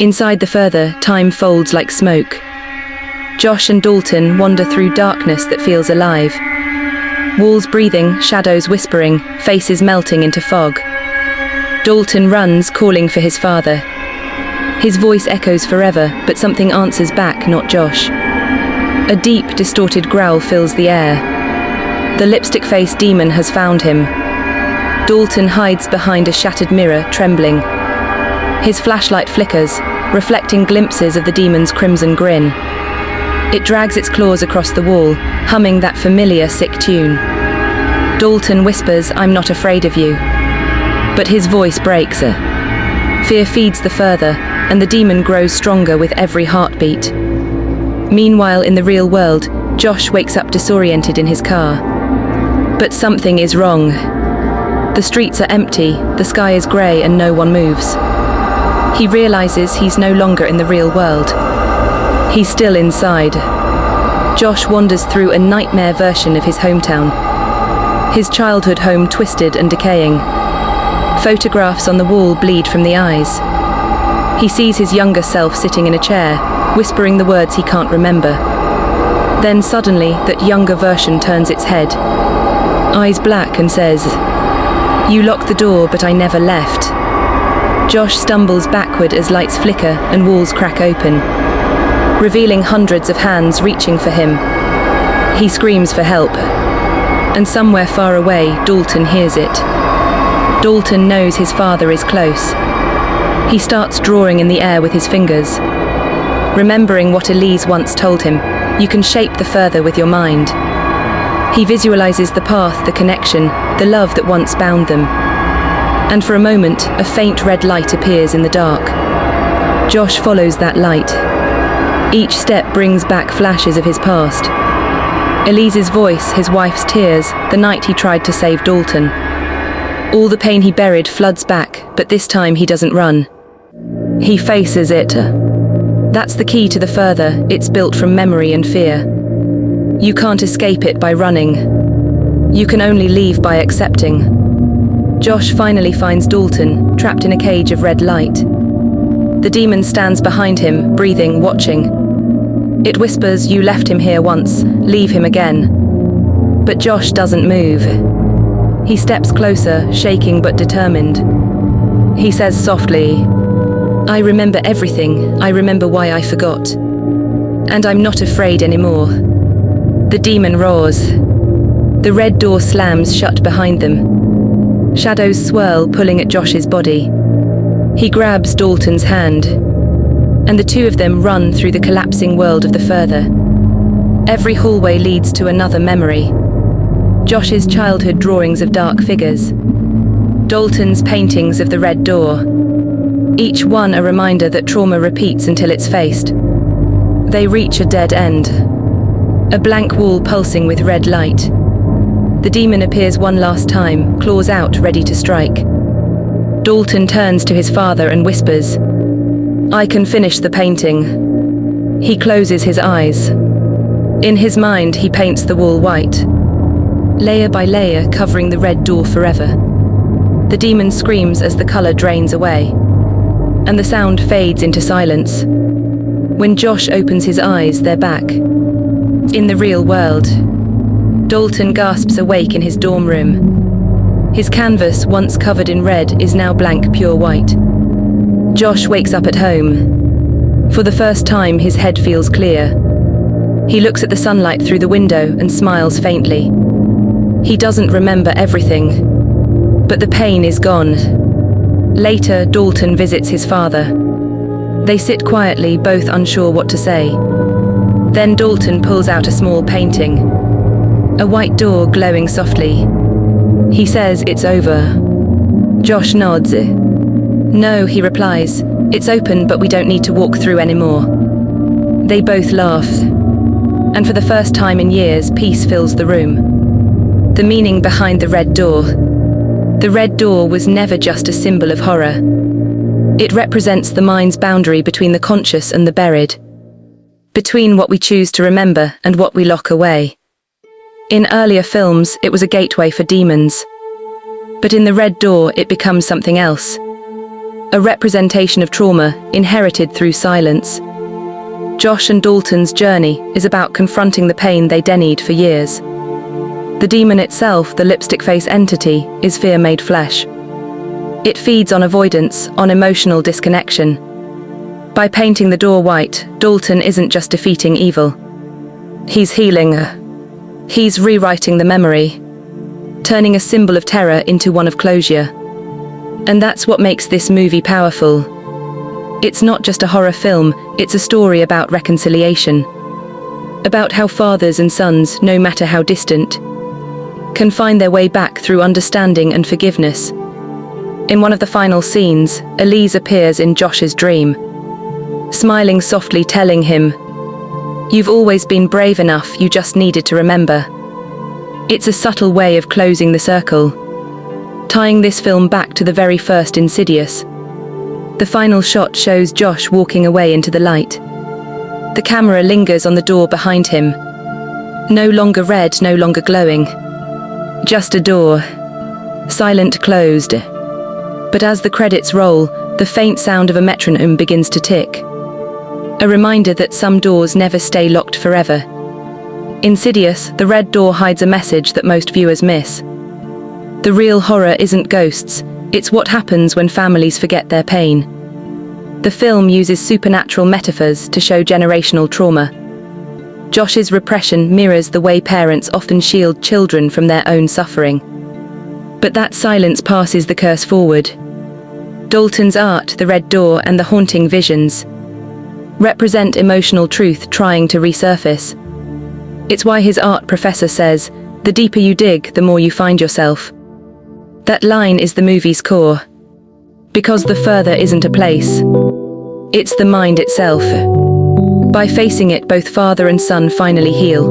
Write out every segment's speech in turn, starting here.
Inside the further, time folds like smoke. Josh and Dalton wander through darkness that feels alive. Walls breathing, shadows whispering, faces melting into fog. Dalton runs, calling for his father. His voice echoes forever, but something answers back, not Josh. A deep, distorted growl fills the air. The lipstick-faced demon has found him. Dalton hides behind a shattered mirror, trembling. His flashlight flickers, reflecting glimpses of the demon's crimson grin. It drags its claws across the wall, humming that familiar sick tune. Dalton whispers, "I'm not afraid of you." But his voice breaks. Fear feeds the further, and the demon grows stronger with every heartbeat. Meanwhile, in the real world, Josh wakes up disoriented in his car. But something is wrong. The streets are empty, the sky is grey, and no one moves. He realizes he's no longer in the real world. He's still inside. Josh wanders through a nightmare version of his hometown. His childhood home twisted and decaying. Photographs on the wall bleed from the eyes. He sees his younger self sitting in a chair, whispering the words he can't remember. Then suddenly, that younger version turns its head, eyes black, and says, "You locked the door, but I never left." Josh stumbles backward as lights flicker and walls crack open, revealing hundreds of hands reaching for him. He screams for help, and somewhere far away, Dalton hears it. Dalton knows his father is close. He starts drawing in the air with his fingers, remembering what Elise once told him, "You can shape the further with your mind." He visualizes the path, the connection, the love that once bound them. And for a moment, a faint red light appears in the dark. Josh follows that light. Each step brings back flashes of his past. Elise's voice, his wife's tears, the night he tried to save Dalton. All the pain he buried floods back, but this time he doesn't run. He faces it. That's the key to the further. It's built from memory and fear. You can't escape it by running. You can only leave by accepting. Josh finally finds Dalton, trapped in a cage of red light. The demon stands behind him, breathing, watching. It whispers, "You left him here once, leave him again." But Josh doesn't move. He steps closer, shaking but determined. He says softly, "I remember everything. I remember why I forgot. And I'm not afraid anymore." The demon roars. The red door slams shut behind them. Shadows swirl, pulling at Josh's body. He grabs Dalton's hand, and the two of them run through the collapsing world of the further. Every hallway leads to another memory. Josh's childhood drawings of dark figures. Dalton's paintings of the red door. Each one a reminder that trauma repeats until it's faced. They reach a dead end. A blank wall pulsing with red light. The demon appears one last time, claws out, ready to strike. Dalton turns to his father and whispers, "I can finish the painting." He closes his eyes. In his mind, he paints the wall white, layer by layer, covering the red door forever. The demon screams as the color drains away, and the sound fades into silence. When Josh opens his eyes, they're back. In the real world. Dalton gasps awake in his dorm room. His canvas, once covered in red, is now blank, pure white. Josh wakes up at home. For the first time, his head feels clear. He looks at the sunlight through the window and smiles faintly. He doesn't remember everything, but the pain is gone. Later, Dalton visits his father. They sit quietly, both unsure what to say. Then Dalton pulls out a small painting. A white door glowing softly. He says, "It's over." Josh nods. "No," he replies. "It's open, but we don't need to walk through anymore." They both laugh. And for the first time in years, peace fills the room. The meaning behind the red door. The red door was never just a symbol of horror. It represents the mind's boundary between the conscious and the buried. Between what we choose to remember and what we lock away. In earlier films, it was a gateway for demons. But in the red door, it becomes something else. a representation of trauma inherited through silence. Josh and Dalton's journey is about confronting the pain they denied for years. The demon itself, the lipstick face entity, is fear made flesh. It feeds on avoidance, on emotional disconnection. By painting the door white, Dalton isn't just defeating evil. He's healing. He's rewriting the memory, turning a symbol of terror into one of closure. And that's what makes this movie powerful. It's not just a horror film, it's a story about reconciliation. About how fathers and sons, no matter how distant, can find their way back through understanding and forgiveness. In one of the final scenes, Elise appears in Josh's dream, smiling softly, telling him, "You've always been brave enough, you just needed to remember." It's a subtle way of closing the circle, tying this film back to the very first Insidious. The final shot shows Josh walking away into the light. The camera lingers on the door behind him. No longer red, no longer glowing. Just a door, silent, closed. But as the credits roll, the faint sound of a metronome begins to tick. A reminder that some doors never stay locked forever. Insidious, the red door hides a message that most viewers miss. The real horror isn't ghosts, it's what happens when families forget their pain. The film uses supernatural metaphors to show generational trauma. Josh's repression mirrors the way parents often shield children from their own suffering. But that silence passes the curse forward. Dalton's art, the red door, and the haunting visions represent emotional truth trying to resurface. It's why his art professor says, "The deeper you dig, the more you find yourself." That line is the movie's core. Because the further isn't a place, it's the mind itself. By facing it, both father and son finally heal.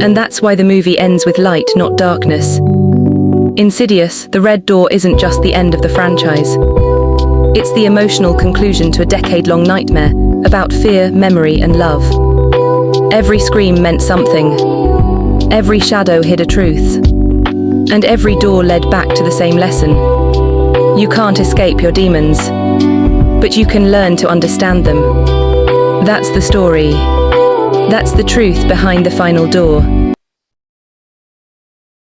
And that's why the movie ends with light, not darkness. Insidious, the red door isn't just the end of the franchise. It's the emotional conclusion to a decade-long nightmare about fear, memory, and love. Every scream meant something. Every shadow hid a truth. And every door led back to the same lesson. You can't escape your demons, but you can learn to understand them. That's the story. That's the truth behind the final door.